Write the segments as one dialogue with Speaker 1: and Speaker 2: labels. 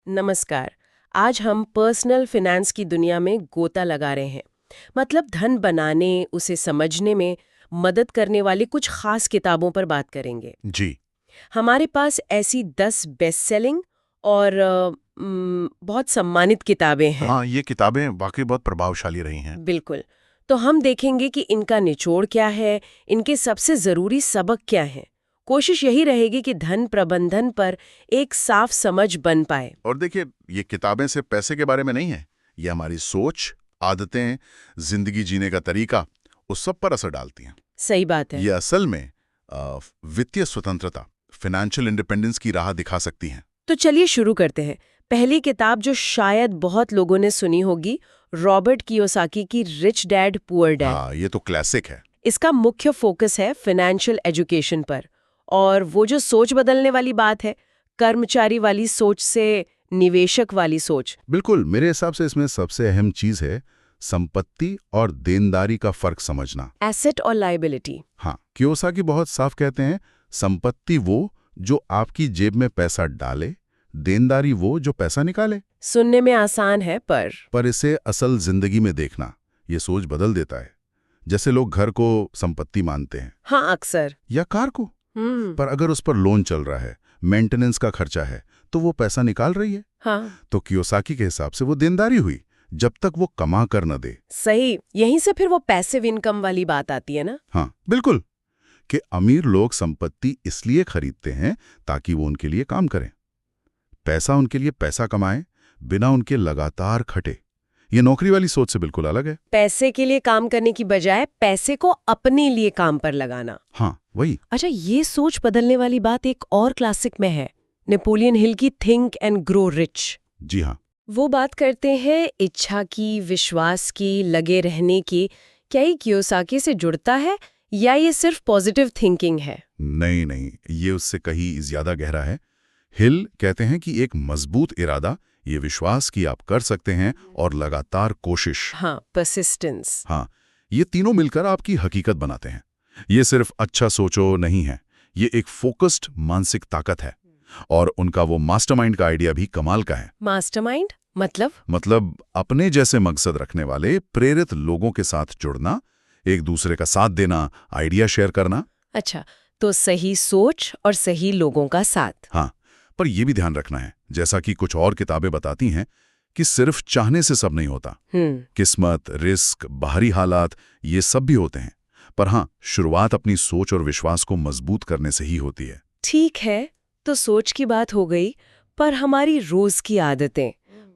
Speaker 1: नमस्कार। आज हम पर्सनल फिनेंस की दुनिया में गोता लगा रहे हैं। मतलब धन बनाने, उसे समझने में मदद करने वाली कुछ खास किताबों पर बात करेंगे।
Speaker 2: जी।
Speaker 1: हमारे पास ऐसी 10 बेस्ट सेलिंग और बहुत सम्मानित किताबें हैं।
Speaker 2: हाँ, ये किताबें वाकई बहुत प्रभावशाली रही हैं।
Speaker 1: बिल्कुल। तो हम देखेंगे कि इनका निचोड़ क्या है, इनके सबसे ज़रूरी सबक क्या हैं। कोशिश यही रहेगी कि धन प्रबंधन पर एक साफ समझ बन पाए।
Speaker 2: और देखिए, ये किताबें सिर्फ पैसे के बारे में नहीं है। ये हमारी सोच, आदतें, जिंदगी जीने का तरीका, उस सब पर असर डालती हैं।
Speaker 1: सही बात है।
Speaker 2: ये असल में वित्तीय स्वतंत्रता, फाइनेंशियल इंडिपेंडेंस की राह दिखा सकती हैं।
Speaker 1: तो चलिए शुरू करते हैं। पहली किताब जो शायद बहुत लोगों ने सुनी होगी, रॉबर्ट कियोसाकी की रिच डैड पुअर डैड।
Speaker 2: हाँ, ये तो क्लासिक है।
Speaker 1: इसका मुख्य फोकस है फाइनेंशियल एजुकेशन पर। और वो जो सोच बदलने वाली बात है, कर्मचारी वाली सोच से निवेशक वाली सोच।
Speaker 2: बिल्कुल, मेरे हिसाब से इसमें सबसे अहम चीज है संपत्ति और देनदारी का फर्क समझना।
Speaker 1: एसेट और लायबिलिटी।
Speaker 2: हाँ, कियोसाकी बहुत साफ कहते हैं, संपत्ति वो जो आपकी जेब में पैसा डाले, देनदारी वो जो पैसा निकाले।
Speaker 1: सुनने में आसान है,
Speaker 2: पर इसे असल जिंदगी में देखना, ये सोच बदल देता है। जैसे लोग घर को संपत्ति मानते हैं
Speaker 1: हाँ, अक्सर।
Speaker 2: या कार को, पर अगर उस पर लोन चल रहा है, मेंटेनेंस का खर्चा है, तो वो पैसा निकाल रही है।
Speaker 1: हाँ,
Speaker 2: तो कियोसाकी के हिसाब से वो देनदारी हुई, जब तक वो कमा कर न दे।
Speaker 1: सही। यहीं से फिर वो पैसिव इनकम वाली बात आती है ना।
Speaker 2: हाँ, बिल्कुल, कि अमीर लोग संपत्ति इसलिए खरीदते हैं ताकि वो उनके लिए काम करें, पैसा उनके लिए पैसा कमाए, बिना उनके लगातार खटे। ये नौकरी वाली सोच से बिल्कुल अलग है।
Speaker 1: पैसे के लिए काम करने की बजाय पैसे को अपने लिए काम पर लगाना।
Speaker 2: हाँ, वही।
Speaker 1: अच्छा, ये सोच बदलने वाली बात एक और क्लासिक में है, नेपोलियन हिल की थिंक एंड ग्रो रिच।
Speaker 2: जी हाँ।
Speaker 1: वो बात करते हैं इच्छा की, विश्वास की, लगे रहने की। क्या ये कियोसाकी से जुड़ता है या ये सिर्फ पॉजिटिव थिंकिंग है?
Speaker 2: नहीं नहीं, ये उससे कहीं ज्यादा गहरा है। हिल कहते हैं कि एक मजबूत इरादा, ये विश्वास कि आप कर सकते हैं, और लगातार कोशिश।
Speaker 1: हाँ, परसिस्टेंस।
Speaker 2: हाँ, ये तीनों मिलकर आपकी हकीकत बनाते हैं। ये सिर्फ अच्छा सोचो नहीं है, ये एक फोकस्ड मानसिक ताकत है। और उनका वो मास्टरमाइंड का आइडिया भी कमाल का है।
Speaker 1: मास्टरमाइंड
Speaker 2: मतलब अपने जैसे मकसद रखने वाले प्रेरित लोगों के साथ जुड़ना, एक दूसरे का साथ देना, आइडिया शेयर करना।
Speaker 1: अच्छा, तो सही सोच और सही लोगों का साथ।
Speaker 2: हाँ, पर यह भी ध्यान रखना है, जैसा कि कुछ और किताबें बताती हैं, कि सिर्फ चाहने से सब नहीं होता। किस्मत, रिस्क, बाहरी हालात, ये सब भी होते हैं। पर हाँ, शुरुआत अपनी सोच और विश्वास को मजबूत करने से ही होती है।
Speaker 1: ठीक है, तो सोच की बात हो गई, पर हमारी रोज की आदतें,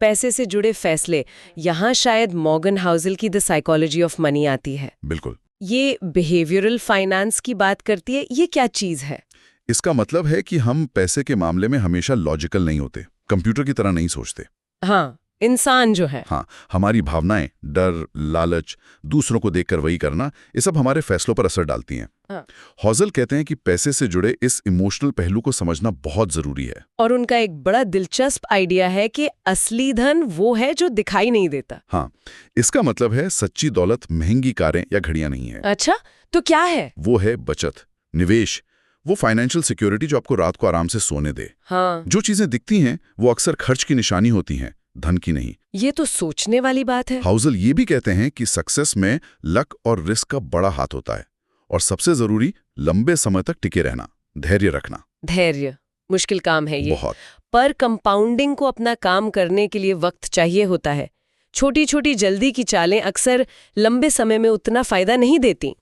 Speaker 1: पैसे से जुड़े फैसले, यहाँ शायद मॉर्गन हाउसल की द साइकोलॉजी ऑफ मनी आती है।
Speaker 2: बिल्कुल।
Speaker 1: ये बिहेवियरल फाइनेंस की बात करती है। ये क्या चीज है?
Speaker 2: इसका मतलब है कि हम पैसे के मामले में हमेशा लॉजिकल नहीं होते, कंप्यूटर की तरह नहीं सोचते।
Speaker 1: हाँ, इंसान जो है।
Speaker 2: हाँ, हमारी भावनाएं, डर, लालच, दूसरों को देखकर वही करना, ये सब हमारे फैसलों पर असर डालती हैं।
Speaker 1: हाँ।
Speaker 2: हॉजल कहते हैं कि पैसे से जुड़े इस इमोशनल पहलू को समझना बहुत जरूरी है।
Speaker 1: और उनका एक बड़ा दिलचस्प आइडिया है कि असली धन वो है जो दिखाई नहीं देता।
Speaker 2: हाँ, इसका मतलब है सच्ची दौलत महंगी कारें या घड़ियां नहीं है।
Speaker 1: अच्छा, तो क्या है?
Speaker 2: वो है बचत, निवेश, वो फाइनेंशियल सिक्योरिटी जो आपको रात को आराम से सोने दे।
Speaker 1: हाँ।
Speaker 2: जो चीजें दिखती हैं वो अक्सर खर्च की निशानी होती हैं, धन की नहीं।
Speaker 1: ये तो सोचने वाली बात है।
Speaker 2: हाउजल ये भी कहते हैं कि सक्सेस में लक और रिस्क का बड़ा हाथ होता है, और सबसे जरूरी लंबे समय तक टिके रहना, धैर्य रखना।
Speaker 1: धैर्य मुश्किल काम है ये
Speaker 2: बहुत।
Speaker 1: पर कंपाउंडिंग को अपना काम करने के लिए वक्त चाहिए होता है। छोटी छोटी जल्दी की चालें अक्सर लंबे समय में उतना फायदा नहीं देती।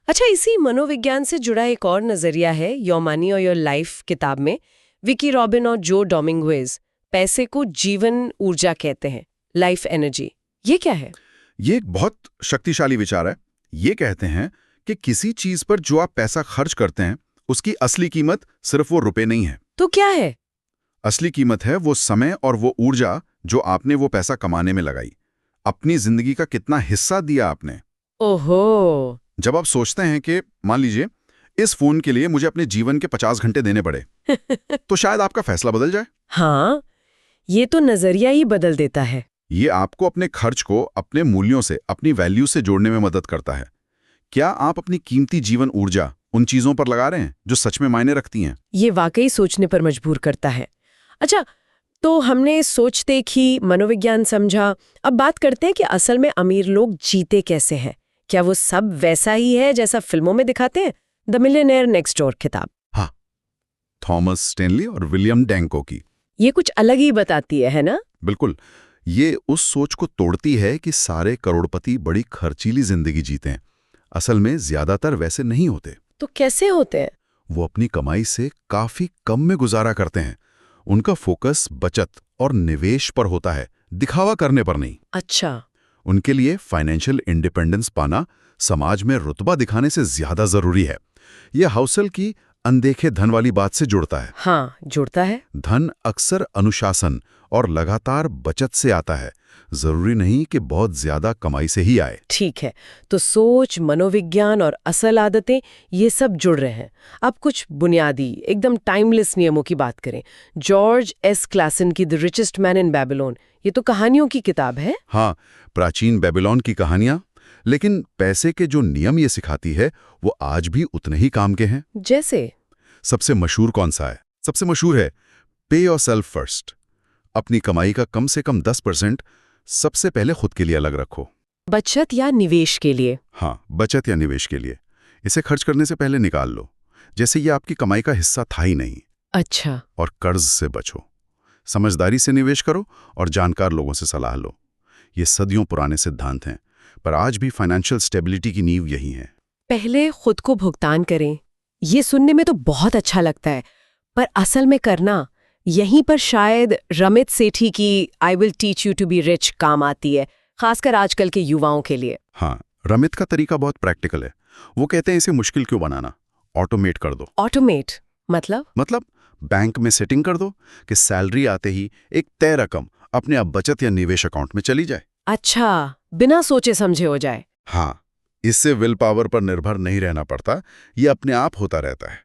Speaker 1: अच्छा, इसी मनोविज्ञान से जुड़ा एक और नजरिया है योर मनी और योर लाइफ किताब में। विकी रॉबिन और जो डोमिंगुएज पैसे को जीवन ऊर्जा कहते हैं, लाइफ एनर्जी। ये क्या है?
Speaker 2: ये एक बहुत शक्तिशाली विचार है। ये कहते हैं कि किसी चीज पर जो आप पैसा खर्च करते हैं, उसकी असली कीमत सिर्फ वो रुपए नहीं है।
Speaker 1: तो क्या है?
Speaker 2: असली कीमत है वो समय और वो ऊर्जा जो आपने वो पैसा कमाने में लगाई। अपनी जिंदगी का कितना हिस्सा दिया आपने।
Speaker 1: ओहो।
Speaker 2: जब आप सोचते हैं कि मान लीजिए इस फोन के लिए मुझे अपने जीवन के 50 घंटे देने पड़े, तो शायद आपका फैसला बदल जाए।
Speaker 1: हाँ, ये तो नजरिया ही बदल देता है।
Speaker 2: ये आपको अपने खर्च को अपने मूल्यों से, अपनी वैल्यू से जोड़ने में मदद करता है। क्या आप अपनी कीमती जीवन ऊर्जा उन चीजों पर लगा रहे हैं जो सच में मायने रखती हैं?
Speaker 1: ये वाकई सोचने पर मजबूर करता है। अच्छा, तो हमने सोच देखी, मनोविज्ञान समझा। अब बात करते हैं कि असल में अमीर लोग जीते कैसे हैं। क्या वो सब वैसा ही है जैसा फिल्मों में दिखाते हैं? द मिलियनेयर नेक्स्ट डोर किताब।
Speaker 2: हाँ, थॉमस स्टेनली और विलियम डैंको की।
Speaker 1: ये कुछ अलग ही बताती है ना?
Speaker 2: बिल्कुल। ये उस सोच को तोड़ती है कि सारे करोड़पति बड़ी खर्चीली जिंदगी जीते हैं। असल में ज्यादातर वैसे नहीं होते।
Speaker 1: तो कैसे होते हैं?
Speaker 2: वो अपनी कमाई से काफी कम में गुजारा करते हैं। उनका फोकस बचत और निवेश पर होता है, दिखावा करने पर नहीं।
Speaker 1: अच्छा।
Speaker 2: उनके लिए फाइनेंशियल इंडिपेंडेंस पाना समाज में रुतबा दिखाने से ज्यादा जरूरी है। यह हाउसल की अनदेखे धन वाली बात से जुड़ता है।
Speaker 1: हाँ, जुड़ता है।
Speaker 2: धन अक्सर अनुशासन और लगातार बचत से आता है, जरूरी नहीं कि बहुत ज्यादा कमाई से ही आए।
Speaker 1: ठीक है, तो सोच, मनोविज्ञान और असल आदतें ये सब जुड़ रहे हैं। अब कुछ बुनियादी, एकदम टाइमलेस नियमों की बात करें। जॉर्ज एस क्लासन की the richest man in Babylon, ये तो कहानियों की किताब है।
Speaker 2: हाँ, प्राचीन बेबीलोन की कहानियां, लेकिन पैसे के जो नियम ये सिखाती है वो आज भी उतने ही काम के हैं।
Speaker 1: जैसे?
Speaker 2: सबसे मशहूर कौन सा है? सबसे मशहूर है पे योरसेल्फ फर्स्ट। अपनी कमाई का कम से कम 10% सबसे पहले खुद के लिए अलग रखो।
Speaker 1: बचत या निवेश के लिए?
Speaker 2: हाँ, बचत या निवेश के लिए। इसे खर्च करने से पहले निकाल लो, जैसे ये आपकी कमाई का हिस्सा था ही नहीं।
Speaker 1: अच्छा।
Speaker 2: और कर्ज से बचो। समझदारी से निवेश करो और जानकार लोगों से सलाह लो। ये सदियों पुराने सिद्धांत हैं, पर आज भी फाइनेंशियल स्टेबिलिटी की नींव यही है।
Speaker 1: पहले खुद को भुगतान करें, ये सुनने में तो बहुत अच्छा लगता है, पर असल में करना, यहीं पर शायद रमित सेठी की I will teach you to be rich काम आती है, खासकर आजकल के युवाओं के लिए।
Speaker 2: हाँ, रमित का तरीका बहुत प्रैक्टिकल है। वो कहते हैं इसे मुश्किल क्यों बनाना, ऑटोमेट कर दो।
Speaker 1: ऑटोमेट मतलब
Speaker 2: बैंक में सेटिंग कर दो कि सैलरी आते ही एक तय रकम अपने आप बचत या निवेश अकाउंट में चली जाए।
Speaker 1: अच्छा, बिना सोचे समझे हो जाए।
Speaker 2: हाँ, इससे विल पावर पर निर्भर नहीं रहना पड़ता, ये अपने आप होता रहता है।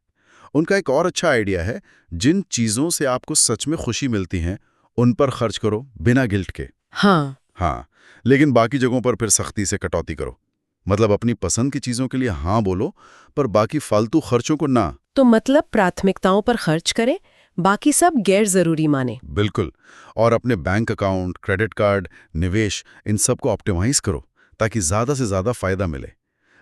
Speaker 2: उनका एक और अच्छा आइडिया है, जिन चीजों से आपको सच में खुशी मिलती हैं उन पर खर्च करो बिना गिल्ट के। हाँ, लेकिन बाकी जगहों पर फिर सख्ती से कटौती करो। मतलब अपनी पसंद की चीजों के लिए हाँ बोलो, पर बाकी फालतू खर्चों को ना।
Speaker 1: तो मतलब प्राथमिकताओं पर खर्च करें, बाकी सब गैर जरूरी माने।
Speaker 2: बिल्कुल। और अपने बैंक अकाउंट, क्रेडिट कार्ड, निवेश, इन सब को ऑप्टिमाइज करो ताकि ज्यादा से ज्यादा फायदा मिले।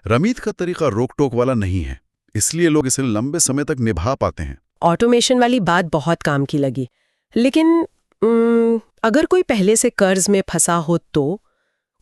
Speaker 2: रमीत का तरीका रोक टोक वाला नहीं है, इसलिए लोग इसे लंबे समय तक निभा पाते हैं।
Speaker 1: ऑटोमेशन वाली बात बहुत काम की लगी, लेकिन अगर कोई पहले से कर्ज में फंसा हो तो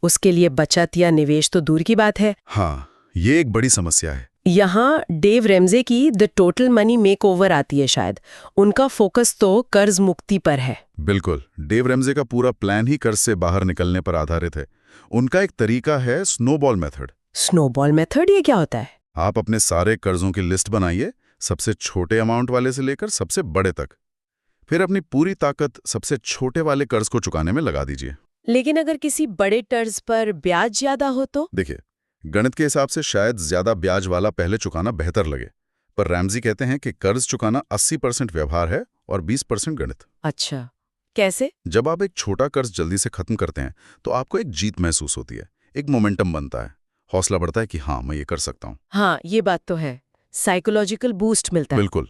Speaker 1: उसके लिए बचत या निवेश तो दूर की बात है।
Speaker 2: हाँ, ये एक बड़ी समस्या है।
Speaker 1: यहाँ डेव रेमजे की द टोटल मनी मेकओवर आती है शायद। उनका फोकस तो कर्ज मुक्ति पर है।
Speaker 2: बिल्कुल, डेव रेमजे का पूरा प्लान ही कर्ज से बाहर निकलने पर आधारित है। उनका एक तरीका है स्नोबॉल मेथड।
Speaker 1: स्नोबॉल मेथड, ये क्या होता है?
Speaker 2: आप अपने सारे कर्जों की लिस्ट बनाइए, सबसे छोटे अमाउंट वाले से लेकर सबसे बड़े तक। फिर अपनी पूरी ताकत सबसे छोटे वाले कर्ज को चुकाने में लगा दीजिए।
Speaker 1: लेकिन अगर किसी बड़े कर्ज पर ब्याज ज्यादा हो तो?
Speaker 2: देखिए, गणित के हिसाब से शायद ज्यादा ब्याज वाला पहले चुकाना बेहतर लगे, पर रैमजी कहते हैं कि कर्ज चुकाना 80% व्यवहार है और 20% गणित।
Speaker 1: अच्छा, कैसे?
Speaker 2: जब आप एक छोटा कर्ज जल्दी से खत्म करते हैं तो आपको एक जीत महसूस होती है, एक मोमेंटम बनता है, हौसला बढ़ता है कि हाँ, मैं ये कर सकता हूँ।
Speaker 1: हाँ, ये बात तो है, साइकोलॉजिकल बूस्ट मिलता है।
Speaker 2: बिल्कुल।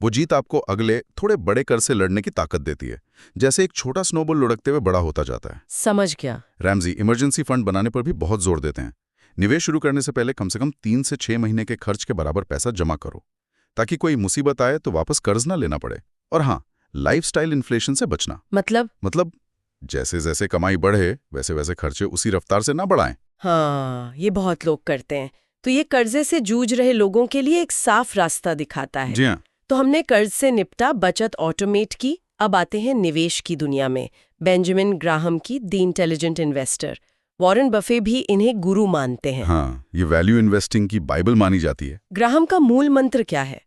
Speaker 2: वो जीत आपको अगले थोड़े बड़े कर्ज से लड़ने की ताकत देती है, जैसे एक छोटा स्नोबॉल लुढ़कते हुए बड़ा होता जाता है।
Speaker 1: समझ गया।
Speaker 2: रैमजी इमरजेंसी फंड बनाने पर भी बहुत जोर देते हैं। निवेश शुरू करने से पहले कम से कम 3 से 6 महीने के खर्च के बराबर पैसा जमा करो, ताकि कोई मुसीबत आए तो वापस कर्ज ना लेना पड़े। और हाँ, लाइफस्टाइल इन्फ्लेशन से बचना। मतलब जैसे जैसे कमाई बढ़े वैसे वैसे खर्चे उसी रफ्तार से ना बढ़ाएं।
Speaker 1: हाँ, ये बहुत लोग करते हैं। तो ये कर्जे से जूझ रहे लोगों के लिए एक साफ रास्ता दिखाता है।
Speaker 2: जी हाँ।
Speaker 1: तो हमने कर्ज से निपटा, बचत ऑटोमेट की, अब आते हैं निवेश की दुनिया में। बेंजामिन ग्राहम की the intelligent investor, Warren Buffett भी इन्हें गुरु मानते हैं।
Speaker 2: हाँ, ये वैल्यू इन्वेस्टिंग की बाइबल मानी जाती है।
Speaker 1: ग्राहम का मूल मंत्र क्या है,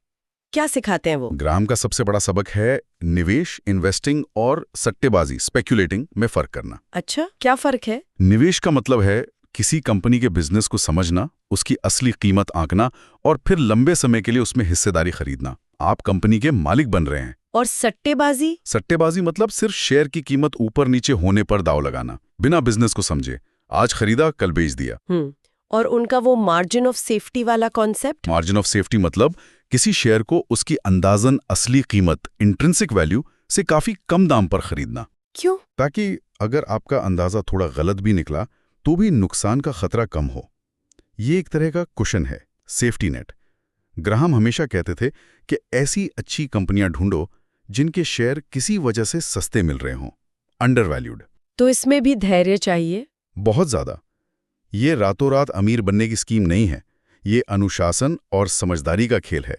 Speaker 1: क्या सिखाते हैं वो?
Speaker 2: ग्राहम का सबसे बड़ा सबक है निवेश, इन्वेस्टिंग और सट्टेबाजी, स्पेक्यूलेटिंग में फर्क करना।
Speaker 1: अच्छा, क्या फर्क है?
Speaker 2: निवेश का मतलब है किसी कंपनी के बिजनेस को समझना, उसकी असली कीमत आंकना और फिर लंबे समय के लिए उसमें हिस्सेदारी खरीदना। आप कंपनी के मालिक बन रहे हैं।
Speaker 1: और सट्टेबाजी?
Speaker 2: सट्टेबाजी मतलब सिर्फ शेयर की कीमत ऊपर नीचे होने पर दाव लगाना, बिना बिजनेस को समझे। आज खरीदा, कल बेच दिया।
Speaker 1: और उनका वो मार्जिन ऑफ सेफ्टी वाला कॉन्सेप्ट?
Speaker 2: मार्जिन ऑफ सेफ्टी मतलब किसी शेयर को उसकी अंदाजन असली कीमत, इंट्रिंसिक वैल्यू से काफी कम दाम पर खरीदना,
Speaker 1: क्यों?
Speaker 2: ताकि अगर आपका अंदाजा थोड़ा गलत भी निकला तो भी नुकसान का खतरा कम हो। ये एक तरह का कुशन है, सेफ्टी नेट। ग्राहम हमेशा कहते थे कि ऐसी अच्छी कंपनियां ढूंढो जिनके शेयर किसी वजह से सस्ते मिल रहे हों, अंडरवैल्यूड।
Speaker 1: तो इसमें भी धैर्य चाहिए।
Speaker 2: बहुत ज्यादा। ये रातों रात अमीर बनने की स्कीम नहीं है, ये अनुशासन और समझदारी का खेल है,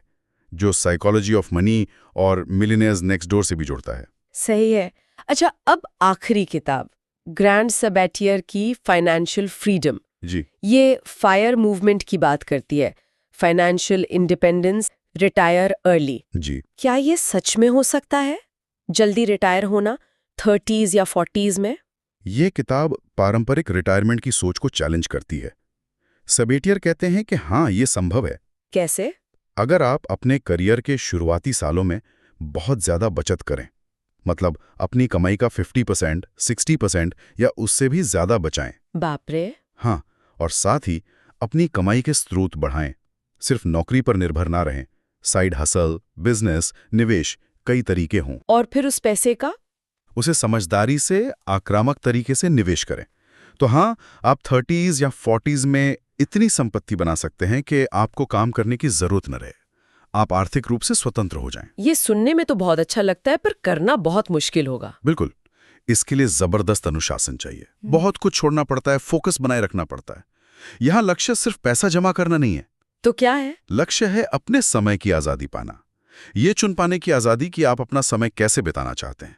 Speaker 2: जो साइकोलॉजी ऑफ मनी और मिलियनेयर्स नेक्स्ट डोर से भी जुड़ता है।
Speaker 1: सही है। अच्छा, अब आखिरी किताब, ग्रैंड सबैटियर की फाइनेंशियल फ्रीडम।
Speaker 2: जी।
Speaker 1: ये फायर मूवमेंट की बात करती है, फाइनेंशियल इंडिपेंडेंस, रिटायर अर्ली।
Speaker 2: जी।
Speaker 1: क्या ये सच में हो सकता है, जल्दी रिटायर होना 30s या 40s में?
Speaker 2: ये किताब पारंपरिक रिटायरमेंट की सोच को चैलेंज करती है। सबेटियर कहते हैं कि हाँ, ये संभव है।
Speaker 1: कैसे?
Speaker 2: अगर आप अपने करियर के शुरुआती सालों में बहुत ज्यादा बचत करें, मतलब अपनी कमाई का 50%, 60% या उससे भी ज्यादा बचाएं।
Speaker 1: बाप रे।
Speaker 2: हाँ, और साथ ही अपनी कमाई के स्रोत बढ़ाएं। सिर्फ नौकरी पर निर्भर ना रहें। साइड हसल, बिजनेस, निवेश, कई तरीके हों।
Speaker 1: और फिर उस पैसे का?
Speaker 2: उसे समझदारी से, आक्रामक तरीके से निवेश करें। तो हाँ, आप 30s या 40s में इतनी संपत्ति बना सकते हैं कि आपको काम करने की जरूरत न रहे। आप आर्थिक रूप से स्वतंत्र हो जाएं।
Speaker 1: ये सुनने में तो बहुत अच्छा लगता है, पर करना बहुत मुश्किल होगा।
Speaker 2: बिल्कुल। इसके लिए जबरदस्त अनुशासन चाहिए। बहुत कुछ छोड़ना पड़ता है, फोकस बनाए रखना पड़ता है। यहाँ लक्ष्य सिर्फ पैसा जमा करना नहीं है।
Speaker 1: तो क्या है?
Speaker 2: लक्ष्य है अपने समय की आजादी पाना। ये चुन पाने की आजादी कि आप अपना समय कैसे बिताना चाहते हैं।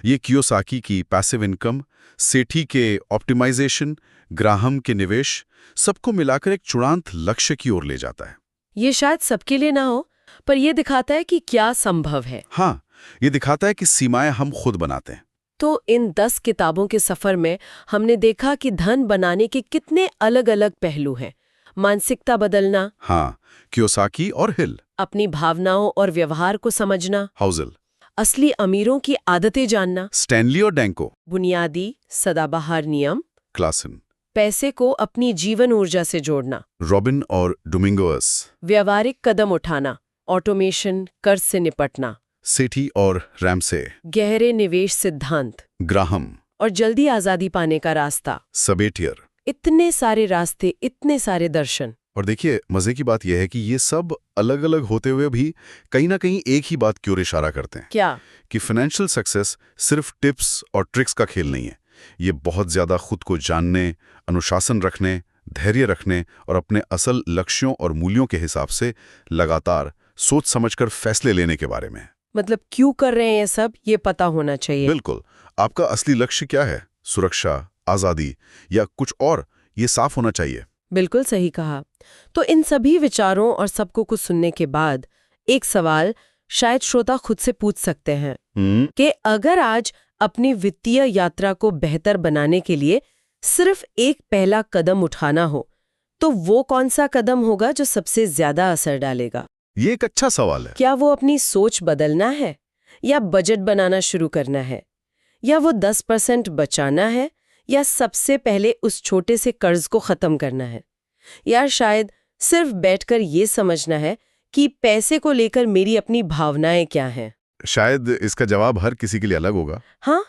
Speaker 2: ये कियोसाकी की पैसिव इनकम, सेठी के ऑप्टिमाइजेशन, ग्राहम के निवेश, सबको मिलाकर एक चूड़ांत लक्ष्य की ओर ले जाता है।
Speaker 1: ये शायद सबके लिए ना हो, पर ये दिखाता है कि क्या संभव है।
Speaker 2: हाँ, ये दिखाता है कि सीमाएं हम खुद बनाते हैं।
Speaker 1: तो इन 10 किताबों के सफर में हमने देखा कि धन बनाने के कितने अलग-अलग पहलू हैं। मानसिकता बदलना,
Speaker 2: हाँ, कियोसाकी और हिल।
Speaker 1: अपनी भावनाओं और व्यवहार को समझना,
Speaker 2: हाउजल।
Speaker 1: असली अमीरों की आदतें जानना,
Speaker 2: स्टैनली और डैंको।
Speaker 1: बुनियादी सदाबहार नियम,
Speaker 2: क्लासन।
Speaker 1: पैसे को अपनी जीवन ऊर्जा से जोड़ना,
Speaker 2: रॉबिन और डोमिंगोस।
Speaker 1: व्यवहारिक कदम उठाना, ऑटोमेशन, कर्ज से निपटना,
Speaker 2: सेठी और रैमसे।
Speaker 1: गहरे निवेश सिद्धांत,
Speaker 2: ग्राहम
Speaker 1: और जल्दी आजादी पाने का रास्ता।
Speaker 2: सबेटियर।
Speaker 1: इतने सारे रास्ते, इतने सारे दर्शन।
Speaker 2: और देखिए, मजे की बात यह है कि ये सब अलग अलग होते हुए भी कहीं ना कहीं एक ही बात की ओर इशारा करते हैं।
Speaker 1: क्या?
Speaker 2: कि फाइनेंशियल सक्सेस सिर्फ टिप्स और ट्रिक्स का खेल नहीं है। ये बहुत ज्यादा खुद को जानने, अनुशासन रखने, धैर्य रखने और अपने असल लक्ष्यों और मूल्यों के हिसाब से लगातार सोच समझकर फैसले लेने के बारे में है।
Speaker 1: मतलब क्यों कर रहे हैं ये सब, ये पता होना चाहिए।
Speaker 2: बिल्कुल। आपका असली लक्ष्य क्या है? सुरक्षा, आजादी या कुछ और? ये साफ होना चाहिए।
Speaker 1: बिल्कुल सही कहा। तो इन सभी विचारों और सबको कुछ सुनने के बाद एक सवाल शायद श्रोता खुद से पूछ सकते हैं कि अगर आज अपनी वित्तीय यात्रा को बेहतर बनाने के लिए सिर्फ एक पहला कदम उठाना हो, तो वो कौन सा कदम होगा जो सबसे ज्यादा असर डालेगा?
Speaker 2: ये एक अच्छा सवाल है।
Speaker 1: क्या वो अपनी सोच बदलना है, या बजट बनाना शुरू करना है, या वो 10% बचाना है, या सबसे पहले उस छोटे से कर्ज को खत्म करना है, या शायद सिर्फ बैठकर ये समझना है कि पैसे को लेकर मेरी अपनी भावनाएं क्या हैं?
Speaker 2: शायद इसका जवाब हर किसी के लिए अलग होगा।
Speaker 1: हाँ,